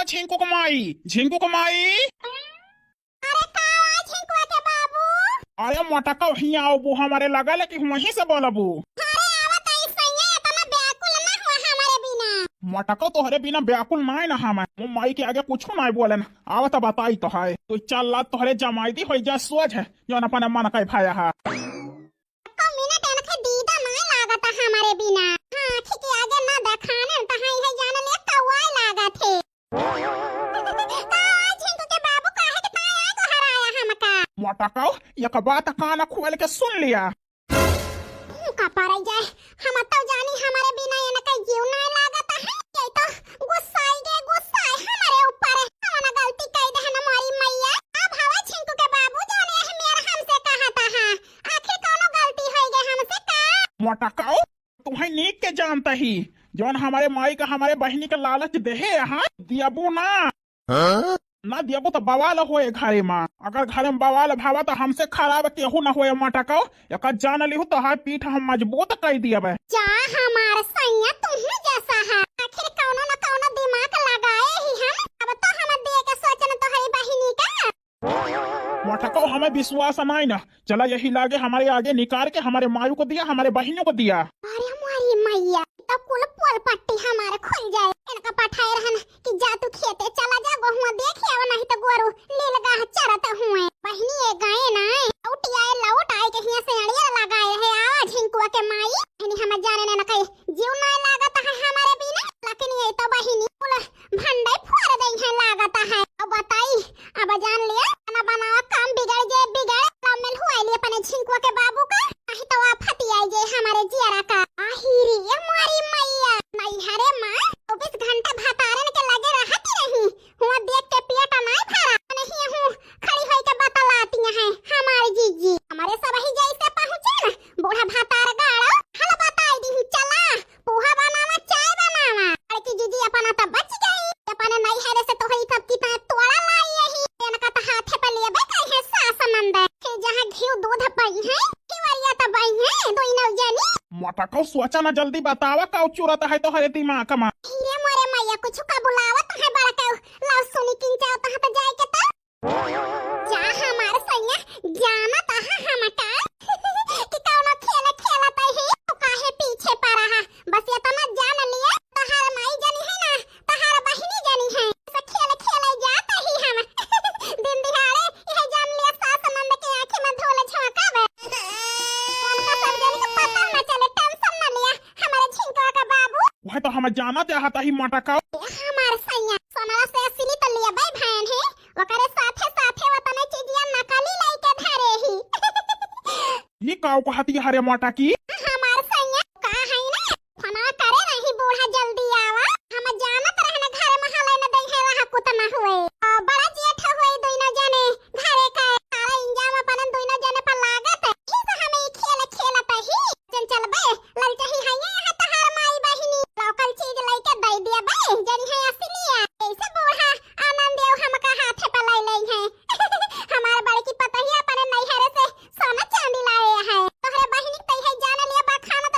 झिंकू कमाई, झिंकू कमाई। अरे का झिंकुआ के बाबू। अरे मोटका हिया आओ बू हमारे लगा ले कि वहीं से बोलबू। अरे आवत आई सैया इतना व्याकुल ना हुआ हमारे बिना। मोटका तोहरे बिना व्याकुल नहीं ना हम माई के आगे कुछ नहीं बोले ना। आवत बताई तो है तो चल ला तोहरे जमाईदी हो जा सोच है जो अपन मन का भाया है। मिनट इनके दीदा नहीं लागत हमारे बिना। हां ठीक है आगे ना देखाने त है जाने ले कौवा लागत है। का झिंकू के बाबू काहे के ताय आए को हराया हमका। मोटका एक बात कान खोल के सुन लिया। का पारे जाए हम तो जानी हमारे बिना इनका जीव नहीं लागत है। ये तो गुस्सा हमारे ऊपर हमने गलती कई दे न मारी मैया। अब हवा झिंकू के बाबू जाने है मेरा हमसे कहा था आखिर कौनो गलती हो गई हमसे का। मोटका तुम्हें नीक के जानता ही जौन हमारे माई का हमारे बहनी का लालच देहे यहाँ दियाबू ना। ना दियाबू तो बवाल होए घरे में। अगर घरे में बवाल भावा तो हमसे खराब केहू न होए। मोटका एक जान लिहू तो हाथ पीठ हम मजबूत कर दिया। जा हमार सैया तुम जैसा है आखिर कौनो न कौनो दिमाग लगाए ही हम। अब तो हम दे के सोचन तो हरी बहिनी का। मोटका हमें विश्वास नहीं ना। चला यही लागे हमारे आगे निकाल के हमारे मायू को दिया हमारे बहनों को दिया। अरे हमारी मैया तो कुल पोल पट्टी हमारे खुल जाए। इनका पठाए रहन कि जा तू खेते चला जा गहुआ देखे अब नहीं तो गोरू लील गाह चरत हुए। बहिनी ये गाय ना लौट आए के हिया से अड़िया लगाए है आवाज झिंकुआ के माई। बहिनी हम जाने ना कहीं जीव नहीं लागत है हमारे बिना। लेकिन ये तो बहिनी कुल भंडे फोड़ दई है लागत है। अब बताई अब जान लिया खाना बनावा काम बिगड़ मिल हुआ लिए अपने झिंकुआ के बाबू का नहीं तो आप फटी आई जे हमारे जियारा का। आहिरी हमारी मैया नहीं हरे मां 24 घंटे भातारन के लगे रहती रही हुआ देख के पेट नहीं भरा नहीं हूं खड़ी होई के बतलाती है हमारी जीजी। हमारे सब ही जैसे पहुंचे ना बूढ़ा भातार गाड़ो हल बताई दी चला पोहा बनावा चाय बनावा। अरे की जीजी अपना तो बच गई अपने नहीं हरे से तो ही सब की तोड़ा लाई यही इनका तो हाथे पे लिए बैठे है सासमंद फिर जहां घी दूध पई है खिवरिया तो बई है दो नौ जनी। मोटका सोचा ना जल्दी बतावा का चुरत है तो हरे दिमाग में। हीरे मोरे मैया कुछ का बुलावत है बड़ा के लाओ सुनी किन चाहो तो हत जाए के तो जा हमार सैया जाना ता हम का कि कौनो खेलत है तो काहे पीछे पड़ा है। बस ये तो ना जान लिया तहार माई जानी है ना तहार बहिनी जानी है से खेले जाता ही हम दिन दिहाड़े यह जान लिया सास नंद के आंखें में धोले झोंकावे। उनका सब जानी को पता ना चले टेंशन ना लिया हमारे झिंकुआ का बाबू। वह तो हमें जाना चाहता ही मोटका। हमार सैया सोनाला से असली तो लिया भाई भान है वकरे साथे वतने चीजिया नकली लाई के धरे ही। ये काऊ को हती हरे मोटा की हमार सैया का है ना फना करे नहीं बूढ़ा जल्दी आवा हम जानत रहने घरे महले न दई है वहां कुत ना हुए। बड़ा जेठ हुए दोइनो जने घरे का सारा इंजाम अपन दोइनो जने पर लागत ही से हमें खेलत ही चल बे ललचा ही है यहाँ तहार माई बहिनी लोकल चीज लाई के दई दिया बे जनी है असलिया कैसे बूढ़ा आनंद देव हमका हाथे पे लाई है। हमार बड़े की पता ही अपने नहीं हरे से सोना चांदी लाए है तोहरे बहिनी तई है जान लिया बखाना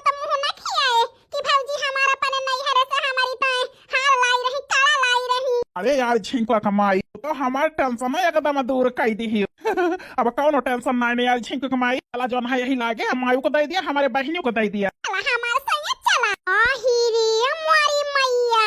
तो मुंह न खियाए कि भौजी हमारा अपने नहीं हरे से हमारी तय हार लाई रही काला लाई रही। अरे यार झिंकुआ कमाई तो हमार टेंशन एकदम दूर कर दी। अब कौन टेंशन नहीं यार झिंकू कमाई चला जो है यही लागे मायू को दे दिया हमारे बहनियों को दे दिया। हमार सैया चला आहिरी हमारी मैया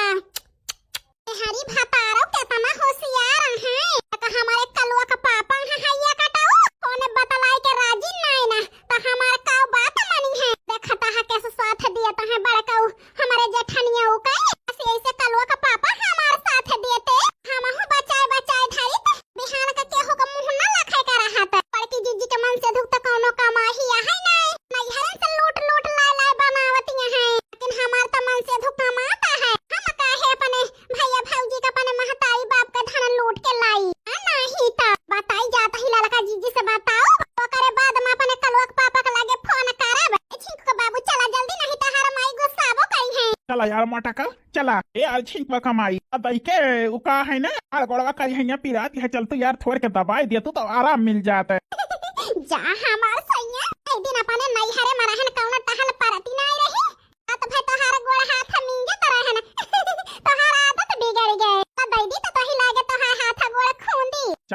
हरी भातारो केतना होशियार है तो हमारे कलुआ का पापा है हैया कटाओ कोने बतलाई के राजी नहीं ना तो हमार का बात मानी है देखता है कैसे साथ दिया तो है बड़ा का हमारे जेठनिया उ का ऐसे कलुआ का पापा हमारे साथ देते हम हूं बचाए धरी बिहान का केहू का मुंह ना लखाए का रहा था बड़की जीजी के मन से दुख तो कोनो कमाही है नहीं हरन से लूट ला बनावती है लेकिन हमार तो मन से दुख कमाता है हम काहे अपने भैया भौजी का अपने महताई बाप का धन लूट के लाई नहीं तो बताई जाता ही लड़का जीजी से बताओ ओकरे बाद में अपने कलुआ के पापा के लागे फोन करब झिंकू के बाबू चला जल्दी नहीं तो हर माई गुस्साबो कई है। चला यार मोटका चला ए यार झिंकुआ कमाई दई के उका है ना यार गोड़वा करी है पिराती है चल तू यार थोड़ के दबाई दिया तू तो आराम मिल जाता है। जा हमार सैया एक दिन अपने नहीं हरे मरहन कौन टहल परती नहीं रही तो भाई तोहार गोड़ हाथ मिंगे तो रहन तोहार आदत बिगड़ गए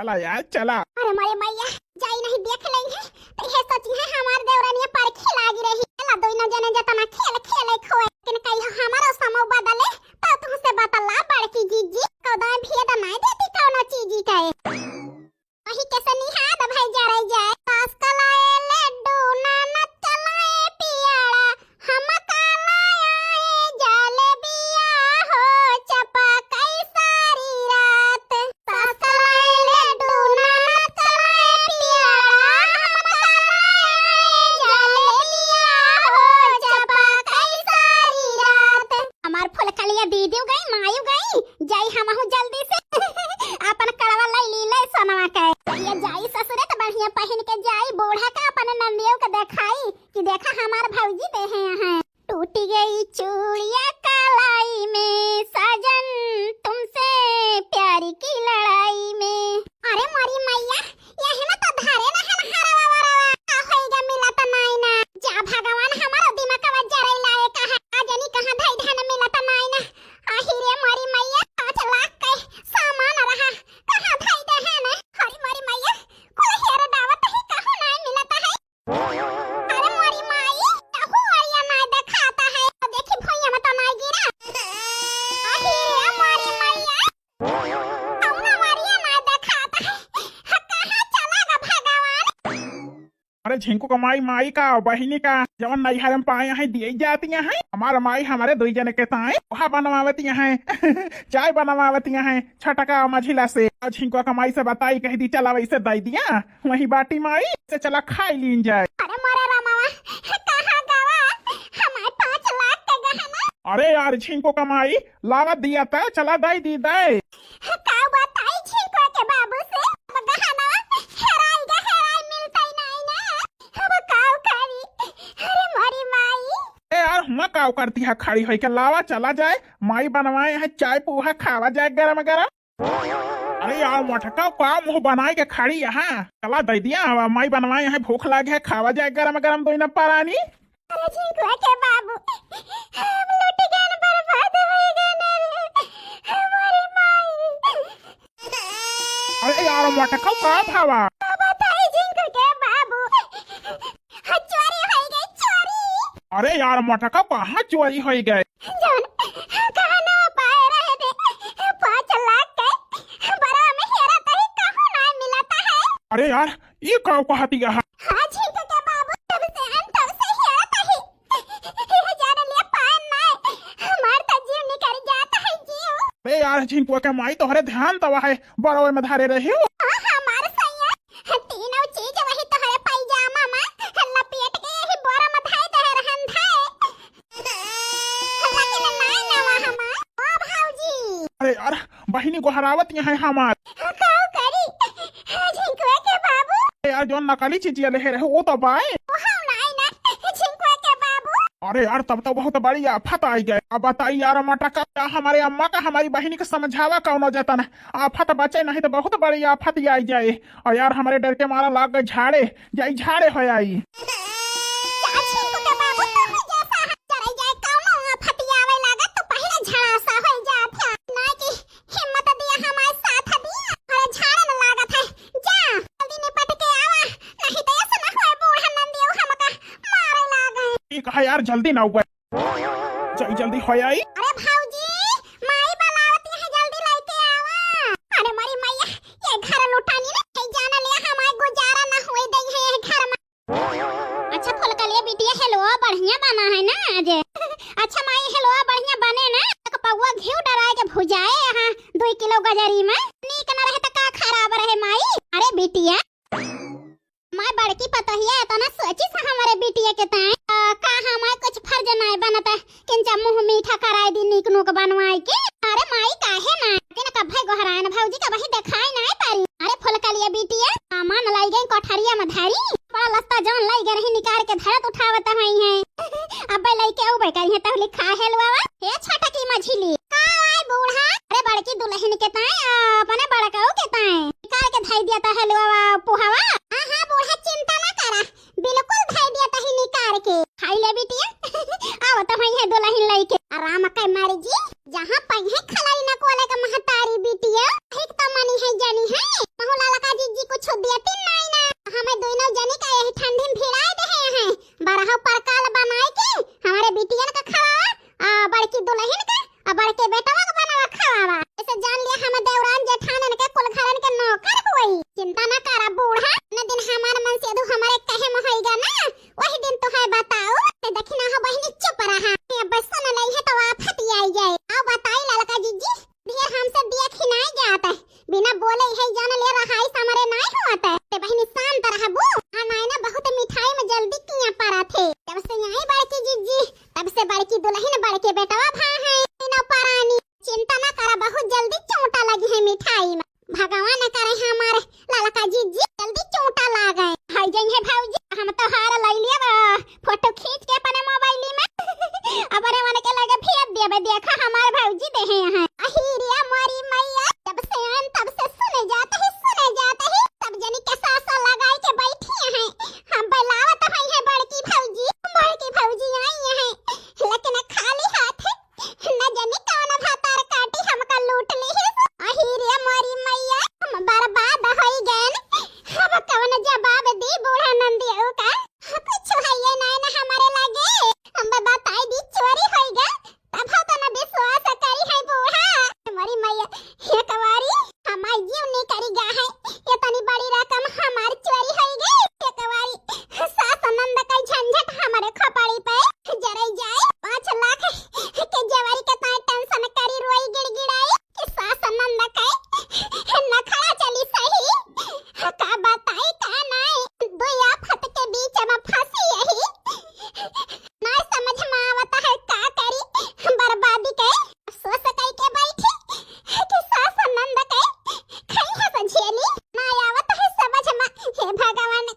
चला यार चला। अरे मारे मैया जाई नहीं देख लई है तो हे सोची है हमार देवरानिया पर खिलागी रही चला दो न जने जतना खेल खेले खोए लेकिन कहीं हमारो समय बदले तो तुमसे बतला बड़की जीजी कदा भेद नहीं देती कोनो चीजी का वही कैसे निहाद भाई जा रही जाए पास कलाए लड्डू नाना चलाए पियाड़ा हम कालाए जलेबिया हो चपा कई सारी रात पास कलाए लड्डू नाना चलाए पियाड़ा हम कालाए जलेबिया हो चपा कई सारी रात हमार फुलकलिया दीदी गई मायू गई जाई हमहु जल्दी से अपन कड़वा लाई ले सोनवा का ये जाई ससुरे तो बढ़िया पहन के जाई बूढ़ा का अपन नंदियों को दिखाई कि देखा हमार भौजी दे हैं यहाँ टूटी गई चूड़िया कलाई में साजन तुमसे प्यारी की लड़ाई में अरे मोरी मैया यही में तो धारे ना है हरवा वरवा का होएगा मिला तो नहीं ना जा भगवान हमारा दिमाग का जरे लाए कहा आजनी कहां धाई धान मिला तो नहीं ना आहिरे मोरी मैया 5 लाख के सामान रहा कहां धाई दे है ना हरी मोरी मैया कोई हेरे दावत ही कहूं नहीं मिलता है अरे मोरी माई कहूं अरिया नहीं दिखाता है तो देखी भैया में तो नहीं गिरा आहिरे मोरी मैया कौन अरिया नहीं दिखाता है कहां चलागा भगवान अरे झिंकू का माई माई का बहिनी का जवन नैहर में पाए हैं दिए जाती हैं हमारा माई हमारे दो जने के ताए वहाँ बनवावती हैं चाय बनवावती हैं छटका मझिला से और झिंकुआ का माई से बताई कह दी चला वैसे दे दिया वही बाटी माई से चला खाई लीन जाए अरे मोरे रामावा कहां गवा हमारे 5 लाख का गहना अरे यार झिंकू का माई लागत दिया था चला दे दी दे का बताई छिको के बाबू से गहना हेराई मिलता ही नहीं ना अब काऊ करी अरे मोरी माई ए यार हुआ काव करती है खड़ी होई के लावा चला जाए माई बनवाए है चाय पोहा खावा जाए गरम गरम अरे यार मोटका का मुंह बनाए के खड़ी यहाँ चला दे दिया माई बनवाए है भूख लागे है खावा जाए गरम गरम दो न पारानी अरे छिको के बाबू हम लूट गए न बर्बाद हो गए ना रे मोरी माई अरे यार मोटका का भावा बताई जिनको के बाबू चोरी हो गई चोरी अरे यार मोटका कहाँ चोरी हो गए जान कहना पाए रहे थे 5 लाख के बड़ा में हेरा तही कहूं ना मिलता है अरे यार ये काव कहती है हाँ ठीक है बाबू तब से हेरा तही ये जाने लिए पाए ना हमार तो जीव निकल जाता है जीव अरे यार झिंकुआ के माई तोहरे ध्यान तवा है बड़ों में धारे रही हो हमार सैया तीनों चीज वही तोहरे पैजामा में लपेट के यही बोरा में धाई दे रहन धाई लेकिन नहीं नवा हमार ओ भौजी अरे यार बहिनी को हरावत यहाँ हमार काऊ करी झिंकुआ के बाबू अरे यार जो नकली चीजिया ले रहे वो तो बाए हम नहीं ना झिंकुआ के बाबू अरे यार तब तो बहुत बड़ी आफत आई गए अब बताइए यार मटका क्या हमारे अम्मा का हमारी बहिनी को समझावा कौन जाता ना आफत बचे नहीं तो बहुत बड़ी आफत ही आई जाए और यार हमारे डर के मारा लाग गए झाड़े जाई झाड़े हो आई झिंकू के बाबू तो जैसा चले जाए कौनो फटियावे लागत तो पहले झाड़ासा हो जात है ना कि हिम्मत दिया हमारे साथ दिया अरे झाड़े न लागत है जा जल्दी निपट के आवा नहीं तो ऐसा ना होए बूढ़ा नंदियो हमका मारे लागे ठीक है यार जल्दी ना उगे जाई जल्दी हो आई अरे भौजी माई बुलावती है जल्दी लेके आवा अरे मारी मैया ये घर लुटानी नहीं जाना ले हमारे गुजारा ना हुए दई है ये घर में अच्छा फुलकलिया बिटिया हलवा बढ़िया बना है ना आज अच्छा माई हलवा बढ़िया बने ना तो पौवा घी डराए के भुजाए यहाँ 2 किलो गजरी में नीक न रहे तो का खराब रहे माई अरे बिटिया माई बड़की पतहिया है तो ना सोची सा हमारे बिटिया के ताए का हमारे कुछ फर्ज नहीं बनता किंचा मुंह मीठा कराए दी नीक नोक बनवाए के अरे माई काहे ना के ना कभे गोहराए ना भौजी का वही दिखाई नहीं पारी अरे फुलकलिया बिटिया सामान लाई गई कोठरिया में धारी बड़ा लस्ता जान लाई गए रही निकाल के धरत उठावत हई है अब लाई के उबे करी है तो लिखा है लवा ए छोटा की मछली का आए बूढ़ा अरे बड़की दुल्हन के ताए अपने बड़काऊ के ताए निकाल के धाई दिया ता है लवा पोहावा हां बूढ़ा चिंता ना करा बिल्कुल धाई दिया ता ही निकाल के खाई ले बिटिया आओ तो भई है दुल्हन लाई के आराम कर मारी जी जहां पई है खलाई न कोले का महतारी बिटिया एक तो मनी है जानी है बहुलाला बिना बोले ही जान ले रहा है हमारे नहीं होता ते बहनी शांत रहबू हमारे ना बहुत मिठाई में जल्दी किया पारा थे जब से यही बड़की जीजी तब से बड़की दुल्हन बड़के बेटवा भा है बिना परानी चिंता ना करा बहुत जल्दी चोटा लगी है मिठाई में भगवान करे हमारे लाला का जीजी जल्दी चोटा ला गए हाय जय है भाऊजी हम तो हार ले लिया फोटो खींच के अपने मोबाइल में अपने मन के लगे भेज दिया देखा हमारे भाऊजी दे हैं यहाँ अहिरिया मोरी मैया जब से आन तब से सुने जाते ही सब जनी के सासा लगाए के बैठी हैं हम बुलावत है बड़की भाऊजी आई हैं लेकिन खाली हाथ न जाने कौन भातार काटी हमका लूट ली है अहिरिया मोरी मैया हम बर्बाद होई गए अब कौन जवाब दी बूढ़ा नंदिया का कुछ है ये नहीं हमारे लगे हम बताई दी चोरी होई गए तब तो न विश्वास करी है बूढ़ा मोरी मैया ये कवारी हमार जीव नहीं करी गा है ये तनी बड़ी रकम हमार चोरी होई गई ये कवारी सास नंद का झंझट हमारे खपाड़ी पे जरई जाए 5 लाख के जवारी के ताई टेंशन करी रोई गिड़गिड़ाई कि सास नंद का न खड़ा चली सही का बताई का नहीं दो आफत के बीच में फंसी यही ना समझ में आवता है का करी बर्बादी के अफसोस कई के बैठी कि सास नंद के खई है झेली ना आवत है समझ में हे भगवान